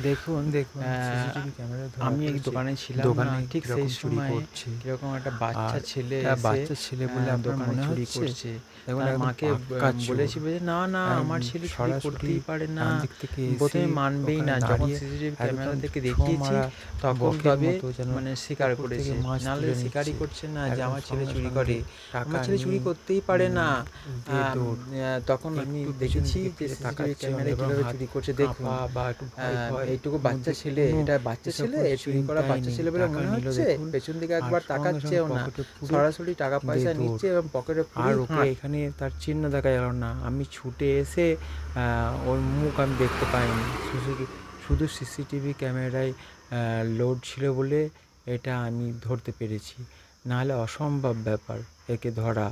দেখুন, দেখুন সিসিটিভি ক্যামেরায় ধরা আমি এই পড়েছে দোকানে ছিলাম না, দোকানে ঠিক সেই কীরকম চুরি সময়ে করছে। কীরকম একটা আর বাচ্চা ছেলে এসে বাচ্চা ছেলে বলে আপনার দোকানে মনে চুরি হচ্ছে? করছে। দেখুন তার একদম মাকে পাক্কা চোর। বলেছি যে, "না, না আমার ছেলে চুরি সরাসরি করতেই পারে না।" ডান দিক থেকে এসে ১ম এ মানবেই ওখানে না। যখন দাঁড়িয়ে সিসিটিভি ক্যামেরা একদম থেকে ছো দেখিয়েছি মারা তখন বকের তবে মতো যেন স্বীকার পুকুর থেকে করেছে। মাছ নাহলে তুলে স্বীকারই নিচ্ছে। করছে না যে একদম আমার ছেলে সঙ্গে চুরি সঙ্গে করে। টাকা আমার ছেলে চুরি নিয়ে করতেই পারে না। বেদৌড়। তখন আমি একটু পিছন দেখেছি দিকে যে ফিরে সিসিটিভি তাকাচ্ছে ক্যামেরায় এবং কীভাবে হাত চুরি করছে দেখুন। কাঁপা বা একটু ভয় ভয় এইটুকু বাচ্চা মধ্যে ছেলে, কোনো এটা বাচ্চা এসব ছেলে? কোনো চুরি করা চিন্তাই বাচ্চা নেই। ছেলে বলে টাকা মনে নিল হচ্ছে? দেখুন পেছন দিকে আর একবার সঙ্গে সঙ্গে তাকাচ্ছেও না। পকেটে পুরে সরাসরি টাকা পয়সা বেদৌড়। নিচ্ছে এবং পকেটে আর পুরেই ওকে হাঁট। এখানে তার চিহ্ন দেখা গেল না। আমি ছুটে এসে ওর মুখ আমি দেখতে পাইনি। শুধু সিসিটিভি ক্যামেরায় লোড ছিল বলে এটা আমি ধরতে পেরেছি। নাহলে অসম্ভব ব্যাপার একে ধরা।